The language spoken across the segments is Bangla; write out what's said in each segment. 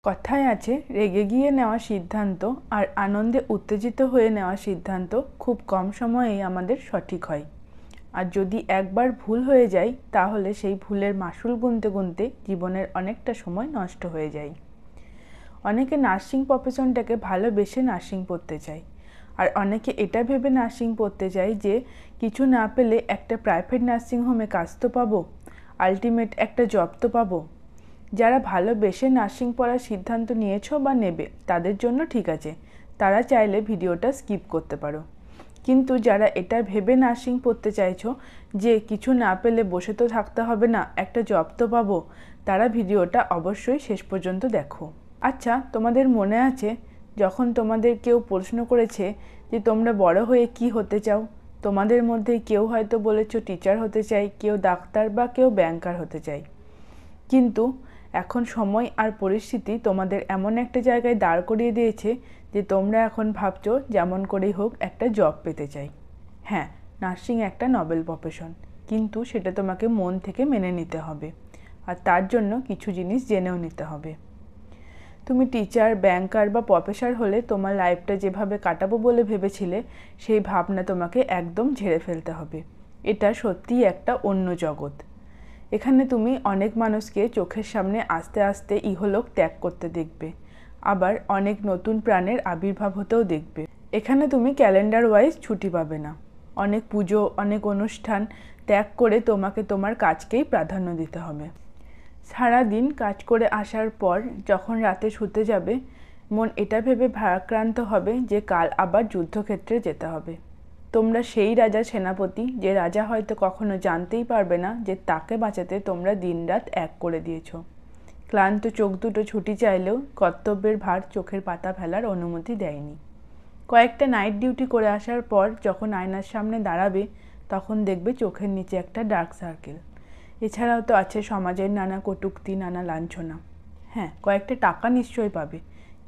কথায় আছে রেগে গিয়ে নেওয়া সিদ্ধান্ত আর আনন্দে উত্তেজিত হয়ে নেওয়া সিদ্ধান্ত খুব কম সময়েই আমাদের সঠিক হয়। আর যদি একবার ভুল হয়ে যায় তাহলে সেই ভুলের মাসুল গুনতে গুনতে জীবনের অনেকটা সময় নষ্ট হয়ে যায়। অনেকে নার্সিং প্রফেশনটাকে ভালোবেসে নার্সিং পড়তে চায়, আর অনেকে এটা ভেবে নার্সিং পড়তে চায় যে কিছু না পেলে একটা প্রাইভেট নার্সিং হোমে কাজ তো পাবো, আলটিমেট একটা জব তো পাবো। যারা ভালোবেসে নার্সিং পড়ার সিদ্ধান্ত নিয়েছো বা নেবে তাদের জন্য ঠিক আছে, তারা চাইলে ভিডিওটা স্কিপ করতে পারো। কিন্তু যারা এটা ভেবে নার্সিং পড়তে চাইছো যে কিছু না পেলে বসে তো থাকতে হবে না, একটা জব তো পাবো, তারা ভিডিওটা অবশ্যই শেষ পর্যন্ত দেখো। আচ্ছা, তোমাদের মনে আছে যখন তোমাদের কেউ প্রশ্ন করেছে যে তোমরা বড় হয়ে কি হতে চাও? তোমাদের মধ্যে কেউ হয়তো বলেছো টিচার হতে চাই, কেউ ডাক্তার বা কেউ ব্যাংকার হতে চাই। কিন্তু এখন সময় আর পরিস্থিতি তোমাদের এমন একটা জায়গায় দাঁড় করিয়ে দিয়েছে যে তোমরা এখন ভাবছো যেমন করেই হোক একটা জব পেতে চাই। হ্যাঁ, নার্সিং একটা নোবেল প্রফেশন, কিন্তু সেটা তোমাকে মন থেকে মেনে নিতে হবে, আর তার জন্য কিছু জিনিস জেনেও নিতে হবে। তুমি টিচার, ব্যাংকার বা প্রফেসর হলে তোমার লাইফটা যেভাবে কাটাবো বলে ভেবেছিলে সেই ভাবনা তোমাকে একদম ঝেড়ে ফেলতে হবে। এটা সত্যিই একটা অন্য জগৎ। এখানে তুমি অনেক মানুষকে চোখের সামনে আস্তে আস্তে ইহলোক ত্যাগ করতে দেখবে, আবার অনেক নতুন প্রাণের আবির্ভাব হতেও দেখবে। এখানে তুমি ক্যালেন্ডার ওয়াইজ ছুটি পাবে না, অনেক পুজো, অনেক অনুষ্ঠান ত্যাগ করে তোমাকে তোমার কাজকেই প্রাধান্য দিতে হবে। সারাদিন কাজ করে আসার পর যখন রাতে শুতে যাবে, মন এটা ভেবে ভারাক্রান্ত হবে যে কাল আবার যুদ্ধক্ষেত্রে যেতে হবে। তোমরা সেই রাজা সেনাপতি যে রাজা হয়তো কখনো জানতেই পারবে না যে তাকে বাঁচাতে তোমরা দিনরাত এক করে দিয়েছ। ক্লান্ত চোখ দুটো ছুটি চাইলেও কর্তব্যের ভার চোখের পাতা ফেলার অনুমতি দেয়নি। কয়েকটা নাইট ডিউটি করে আসার পর যখন আয়নার সামনে দাঁড়াবে তখন দেখবে চোখের নিচে একটা ডার্ক সার্কেল। এছাড়াও তো আছে সমাজের নানা কটূক্তি, নানা লাঞ্ছনা। হ্যাঁ, কয়েকটা টাকা নিশ্চয়ই পাবে,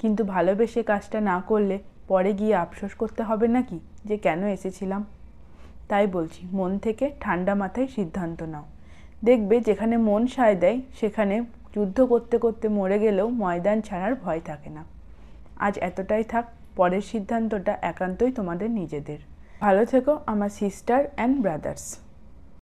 কিন্তু ভালোবেসে কাজটা না করলে পরে গিয়ে আফসোস করতে হবে নাকি যে কেন এসেছিলাম? তাই বলছি, মন থেকে ঠান্ডা মাথায় সিদ্ধান্ত নাও। দেখবে যেখানে মন সায় দেয় সেখানে যুদ্ধ করতে করতে মরে গেলেও ময়দান ছাড়ার ভয় থাকে না। আজ এতটাই থাক, পরের সিদ্ধান্তটা একান্তই তোমাদের নিজেদের। ভালো থেকো আমার সিস্টার অ্যান্ড ব্রাদার্স।